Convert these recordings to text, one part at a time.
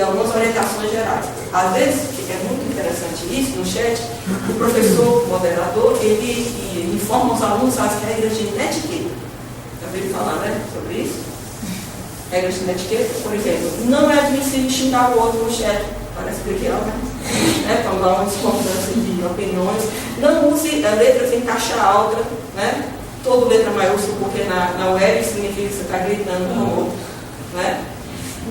e algumas orientações gerais. Às vezes, é muito interessante isso, no chat, o professor, o moderador, ele informa os alunos as regras de etiqueta. Já ouviram falar, né, sobre isso? Regras de etiqueta, por exemplo, não é admissível xingar o outro no chat, parece trivial, né? Então dá uma discordância de opiniões. Não use letras em caixa alta, né? Toda letra maiúscula, porque na web significa que você está gritando com o outro, né?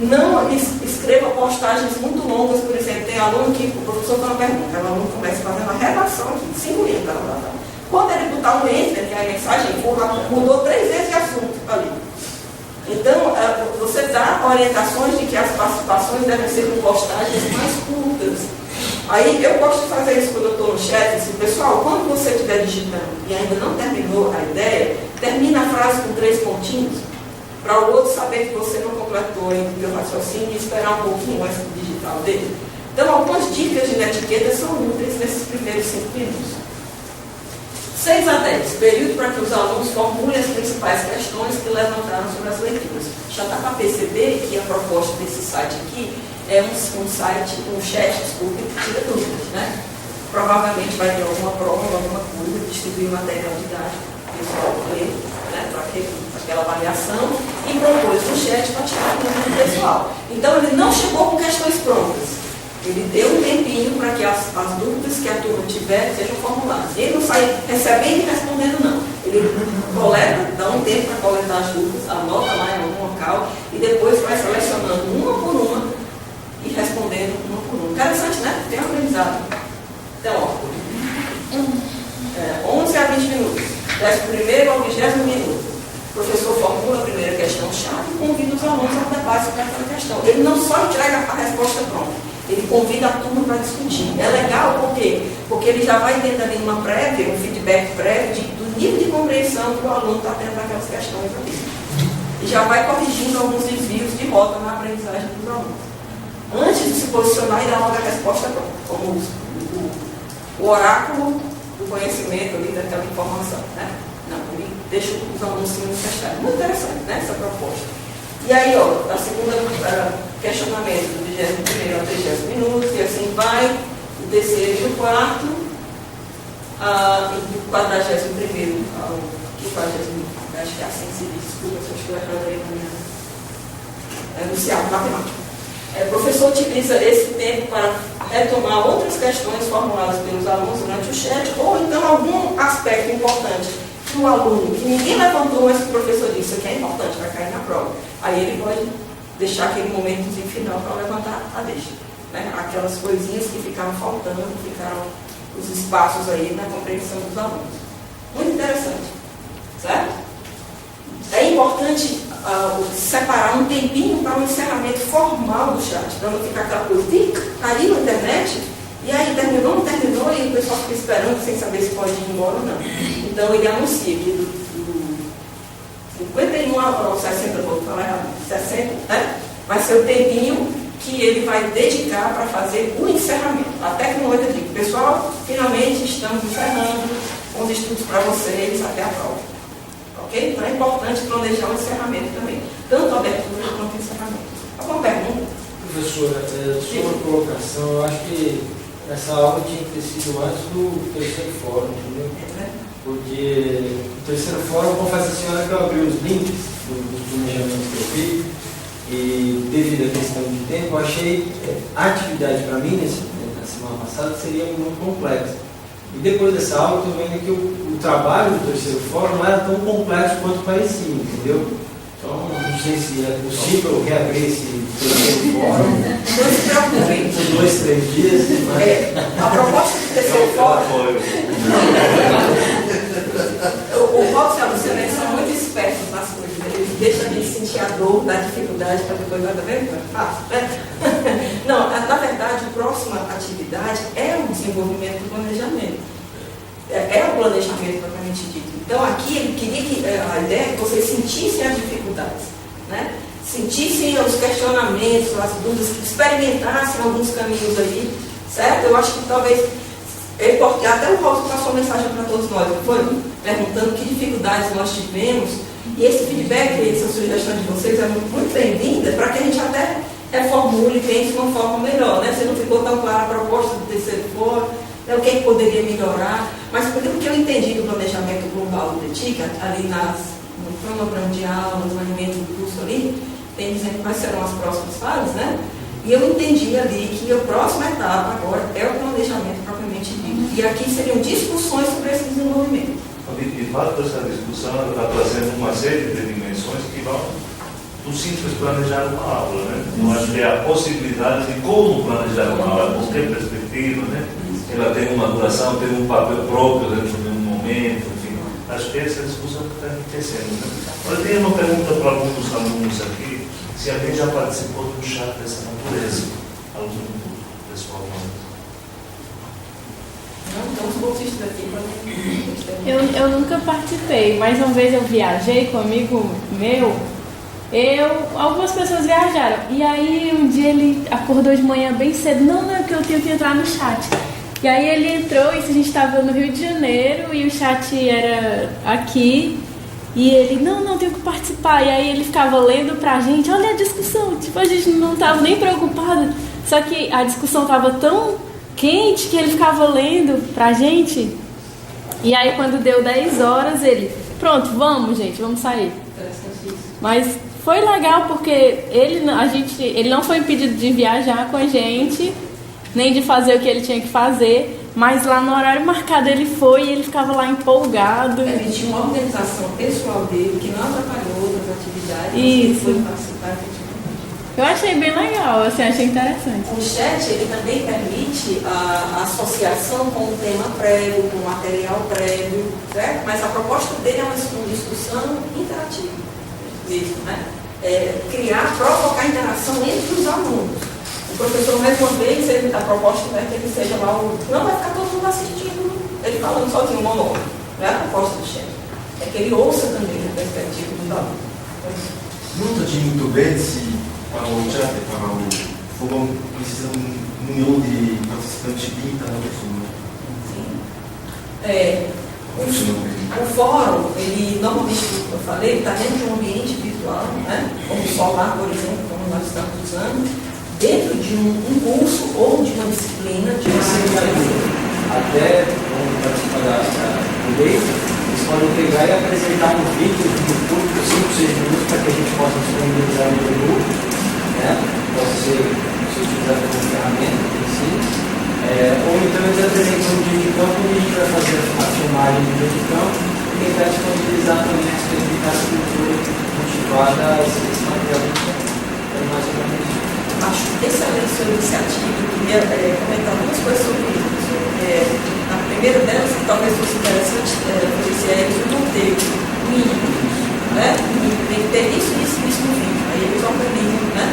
Não escreva postagens muito longas, por exemplo, tem aluno que o professor faz uma pergunta, o aluno começa fazendo uma redação de 5 linhas. Quando ele botar um enter, que é a mensagem mudou 3 vezes de assunto ali. Então, você dá orientações de que as participações devem ser com postagens mais curtas. Aí, eu gosto de fazer isso quando eu estou no chat, assim, pessoal, quando você estiver digitando e ainda não terminou a ideia, termina a frase com 3 pontinhos, para o outro saber que você não completou ainda o seu raciocínio e esperar um pouquinho mais do digital dele. Então, algumas dicas de etiqueta são úteis nesses primeiros 5 minutos. 6 a 10, período para que os alunos formulem as principais questões que levantaram sobre as leituras. Já dá para perceber que a proposta desse site aqui é um site, um chat, desculpe, que tira dúvidas, né? Provavelmente vai ter alguma prova, alguma coisa, distribuir material didático, o pessoal ler, né, para aquela avaliação, e propôs no chat para tirar dúvida do pessoal. Então, ele não chegou com questões prontas. Ele deu um tempinho para que as dúvidas que a turma tiver sejam formuladas. Ele não sai recebendo e respondendo, não. Ele coleta, dá um tempo para coletar as dúvidas, anota lá em algum local e depois vai selecionando uma por uma e respondendo uma por uma. Interessante, né? Tem aprendizado. Então, ó, 11 a 20 minutos. 11º ao 20º minuto. O professor formula a primeira questão-chave e convida os alunos ao debate sobre aquela questão. Ele não só entrega a resposta pronta. Ele convida a turma para discutir. É legal por quê? Porque ele já vai tendo ali uma prévia, um feedback prévio do nível de compreensão que o aluno está tendo daquelas questões ali. E já vai corrigindo alguns desvios de rota na aprendizagem dos alunos. Antes de se posicionar, ele dá logo a resposta pronta, como o oráculo do conhecimento ali daquela informação. Né? Não, ele deixa os alunos se manifestarem. Muito interessante, né, essa proposta. E aí, ó, a segunda questionamento do 21º ao 30º minuto, e assim vai, o terceiro e o quarto, e do 41º ao 50º, acho que é assim se diz, desculpa se eu estou errando aí na minha enunciado matemático. O professor utiliza esse tempo para retomar outras questões formuladas pelos alunos durante o chat, ou então algum aspecto importante que o aluno, que ninguém levantou, mas que o professor disse, isso aqui é importante, vai cair na prova. Aí ele pode deixar aquele momentozinho final para levantar a deixa. Né? Aquelas coisinhas que ficaram faltando, ficaram os espaços aí na compreensão dos alunos. Muito interessante. Certo? É importante separar um tempinho para o encerramento formal do chat, para não ficar aquela coisa, fica ali na internet, e aí terminou, não terminou, e o pessoal fica esperando sem saber se pode ir embora ou não. Então ele anuncia que do 51 ao 60, vou falar errado, 60, né? Vai ser o tempinho que ele vai dedicar para fazer o encerramento. Até que no 8 digo, pessoal, finalmente estamos encerrando com os estudos para vocês até a prova. Ok? Então é importante planejar o encerramento também, tanto a abertura quanto o encerramento. Alguma pergunta? Professora, sobre a colocação, eu acho que essa aula tinha que ter sido antes do terceiro fórum, entendeu? Porque o terceiro fórum, confesso a senhora que eu abri os links dos planejamentos que eu fiz e devido à questão de tempo, eu achei a atividade para mim na semana passada seria muito complexa. E depois dessa aula eu estou vendo que o trabalho do terceiro fórum não era tão complexo quanto parecia, entendeu? Então, não sei se é possível reabrir esse terceiro fórum. Não se preocupe. Por 2, 3 dias. A proposta do terceiro fórum. O Robson e a Luciana, eles são muito espertos nas coisas. Eles deixam a gente sentir a dor da dificuldade para depois nada ver. Fácil, né? Não, na verdade, a próxima atividade é o desenvolvimento do planejamento. É o planejamento propriamente dito. Então, aqui ele queria que a ideia é que vocês sentissem as dificuldades, né? Sentissem os questionamentos, as dúvidas, que experimentassem alguns caminhos aí, certo? Eu acho que talvez é importante. Até o Robson passou uma mensagem para todos nós, não foi? Perguntando que dificuldades nós tivemos. E esse feedback, essa sugestão de vocês é muito bem-vinda para que a gente até reformule, pense de uma forma melhor, né? Se não ficou tão clara a proposta do terceiro fórum, né, o que, é que poderia melhorar, mas pelo que eu entendi do planejamento global do DETIC, ali no cronograma de aulas, no alimento do curso ali, tem dizendo quais serão as próximas fases, né? E eu entendi ali que a próxima etapa agora é o planejamento propriamente dito. E aqui seriam discussões sobre esse desenvolvimento. De fato, essa discussão está trazendo uma série de dimensões que vão do simples planejar uma aula, né? Eu acho que é a possibilidade de como planejar uma aula, com que perspectiva, né? Ela tem uma duração, tem um papel próprio dentro de um momento, enfim. Acho que essa discussão que está acontecendo, né? Eu tenho uma pergunta para alguns dos alunos aqui, se alguém já participou de um chat dessa natureza, algum pessoal. Não, então os bolsistas aqui eu nunca participei, mas uma vez eu viajei com um amigo meu, algumas pessoas viajaram, e aí um dia ele acordou de manhã bem cedo, não, porque eu tenho que entrar no chat. E aí ele entrou, e a gente estava no Rio de Janeiro, e o chat era aqui, e ele, não, tenho que participar. E aí ele ficava lendo pra gente, olha a discussão, tipo, a gente não estava nem preocupada, só que a discussão estava tão quente que ele ficava lendo pra gente. E aí quando deu 10 horas, ele, pronto, vamos gente, vamos sair. Mas foi legal porque ele não foi impedido de viajar com a gente, nem de fazer o que ele tinha que fazer, mas lá no horário marcado ele foi e ele ficava lá empolgado. Ele tinha uma organização pessoal dele que não atrapalhou das atividades. Isso. Ele foi participar efetivamente. Eu achei bem legal, assim, achei interessante. O chat ele também permite a associação com o tema prévio, com o material prévio, certo? Mas a proposta dele é uma discussão interativa mesmo, né? Provocar interação entre os alunos. O professor, mais uma vez, a proposta é que ele seja lá, não vai ficar todo mundo assistindo, ele falando sozinho, um monólogo. Não é a proposta do chat. É que ele ouça também a perspectiva dos alunos. Não entendi muito bem se para o chat, para o fórum, precisa um número de participantes limitado. Sim. O fórum, ele normalmente, como eu falei, está dentro de um ambiente virtual, né? Como o Solar, por exemplo, como nós estamos usando, dentro de um curso ou de uma disciplina de uma até quando participar do lei, eles podem pegar e apresentar um vídeo no YouTube de 5, 6 minutos para que a gente possa disponibilizar no grupo, né? Pode ser, se utilizar como ferramenta em si. Ou então eles apresentam um dia de campo e a gente vai fazer a filmagem do dia de campo e tentar disponibilizar também a explicar a cultura motivada a esse material. É mais ou menos isso. Acho excelente sua iniciativa. Eu queria comentar duas coisas sobre isso. A primeira delas, que talvez fosse interessante, Feliciano, o conteúdo mínimo, né? Tem que ter isso no vídeo, aí eles organizam, né?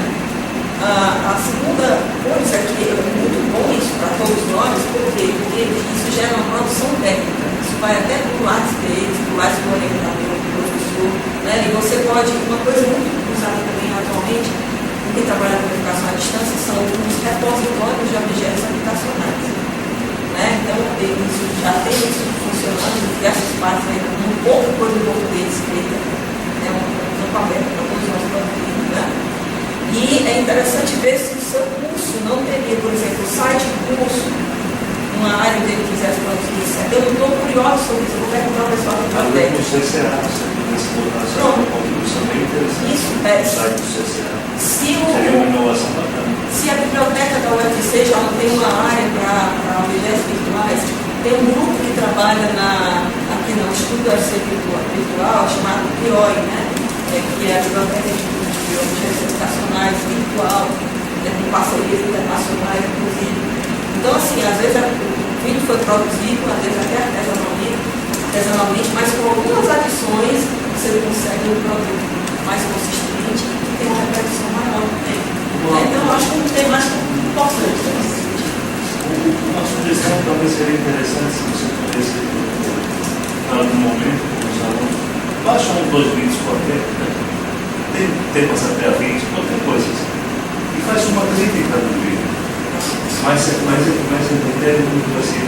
A segunda coisa é que é muito bom isso para todos nós, porque isso gera uma produção técnica, isso vai até para o lado deles, para o lado do orientador, do professor, né? E você pode, uma coisa muito usada também atualmente, quem trabalha com educação à distância, são os repositórios de objetos habitacionais. Né? Então, já tem isso funcionando em diversas partes ainda, um pouco por um português escrita, né? Um campo aberto para todos nós produzirmos. Né? E é interessante ver se o seu curso não teria, por exemplo, o site do curso, uma área que ele quisesse produzir isso. Eu não estou curioso sobre isso, eu vou perguntar ao pessoal do Talvez no CCA, você pudesse botar uma contribuição bem interessante. Isso, o site do CCA. Seria uma inovação bacana. Se a biblioteca da UFC já não tem uma área para objetos virtuais, tem um grupo que trabalha aqui no Instituto UFC Virtual, chamado PIOI, né? Que é a Biblioteca de Objetos Educacionais Virtual, com parcerias internacionais, inclusive. Então, assim, às vezes o vídeo foi produzido, às vezes até artesanalmente, mas com algumas adições você consegue um produto mais consistente e tem uma repercussão maior também. Então, eu acho que não tem mais importante nesse sentido. Uma sugestão talvez seria interessante se você pudesse, em algum momento, com os alunos, baixa 2 vídeos qualquer, né? Tem temas até a 20, qualquer coisa assim, e faz uma crítica do vídeo. Mas entender muito assim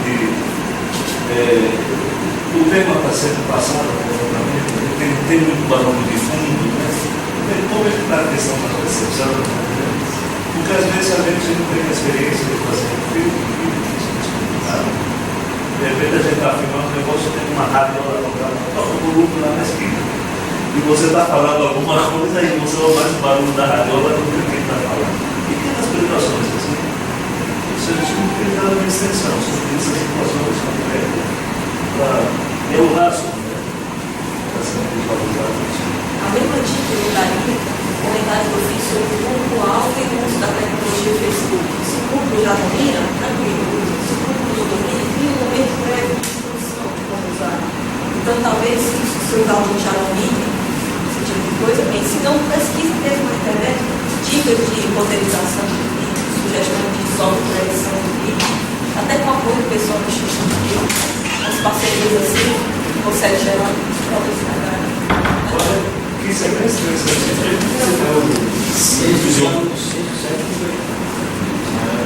o tema está sendo passado tem muito barulho de fundo, né? Como é que está a questão da recepção? Porque às vezes a gente não tem experiência de fazer um filme, de repente a gente está filmando um negócio, tem uma rádio lá no grupo lá na esquina. E você está falando alguma coisa e você ouve mais o barulho da radiola do que quem está falando. Pequenas preocupações assim. Isso a gente não tem nada de extensão, são essas situações para melhorar a sua vida. A mesma dica que eu daria, comentário que eu fiz sobre o público-alvo e o uso da tecnologia Facebook. Se o público já domina, tranquilo. Se o público não domina, cria um momento breve de instrução de como usar. Então, talvez, se os seus alunos já dominem esse tipo de coisa, bem, se não, pesquise mesmo na internet dicas de roteirização de vídeo, sugestão de software para edição de vídeo, até com apoio do pessoal do Instituto, as parcerias assim, consegue gerar próprios trabalhos. Olha, que semestre é esse?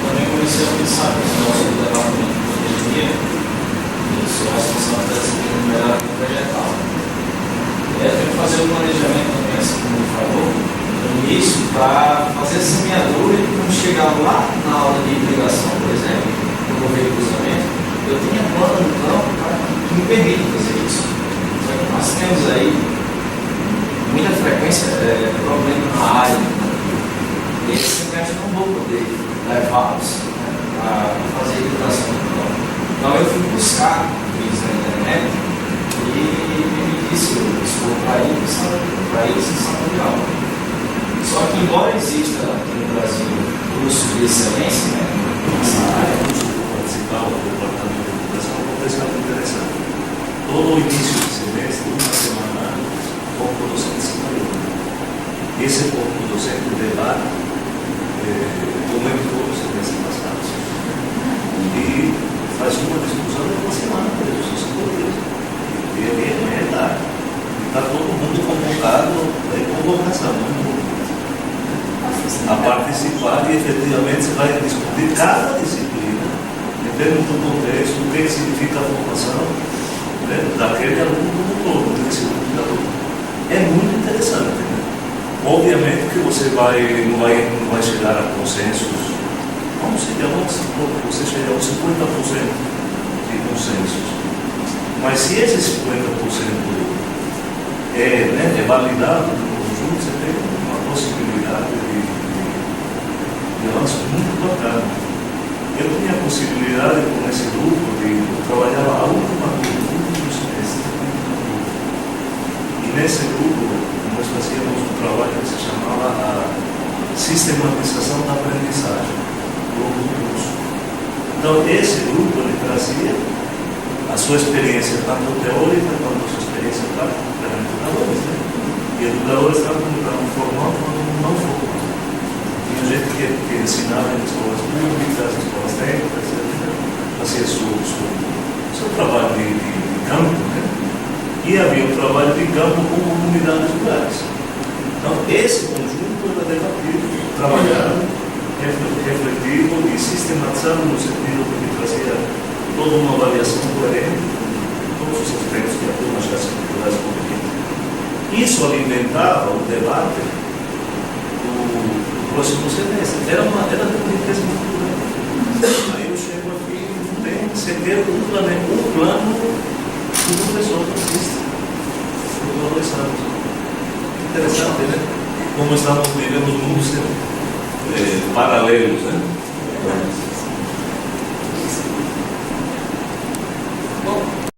Também comecei a pensar nesse nosso departamento de engenharia e sou responsável da disciplina de melhoramento vegetal. Eu tenho que fazer o planejamento também, assim como ele falou, no início, para fazer a semeadura e quando chegar lá na aula de irrigação, por exemplo, quando eu vejo o cruzamento, eu tenho plano no campo que me permite fazer isso. Só que nós temos aí muita frequência problema na área, e esses semestres não vou poder levá-los a fazer irrigação no campo. Então eu fui buscar vídeos na internet e me disse eu expor para eles em sala de aula. Só que embora exista aqui no Brasil curso de excelência, né, nessa área, Participar do departamento de educação acontece algo interessante. Todo o início do semestre, uma semana, o corpo docente se reúne. Esse corpo docente debate como é que todo o semestre passado. E faz uma discussão de uma semana para os seus poderes. E amanhã é tarde. Está todo mundo convocado em convocação, a participar e efetivamente se vai discutir cada disciplina, em termos do contexto, o que significa a formação, né, daquele aluno no todo, desse grupo de aluno. É muito interessante. Né? Obviamente que você não vai chegar a consensos. Vamos você chegar a 50% de consensos. Mas se esse 50% é validado no conjunto, você tem uma possibilidade de avanço muito bacana. Eu tinha a possibilidade com esse grupo de trabalhar a última do semestre. E nesse grupo nós fazíamos um trabalho que se chamava a sistematização da aprendizagem do curso. Então esse grupo ele trazia a sua experiência tanto teórica quanto a sua experiência prática para educadores, né? E educadores tanto no formal quanto no não formal. Tinha gente que ensinava em escolas públicas, escolas técnicas, fazia seu trabalho de campo, né? E havia um trabalho de campo com comunidades rurais. Então, esse conjunto era debatido, trabalhado, refletido e sistematizado no sentido de que trazia toda uma avaliação coerente de todos os aspectos que a turma já se pudesse compreender. Isso alimentava o debate do próximo semestre. Era de uma riqueza muito grande. Aí eu chego aqui e não tem sequer um plano que o professor assiste por 2 anos. Interessante, né? Como estamos vivendo mundos paralelos, né?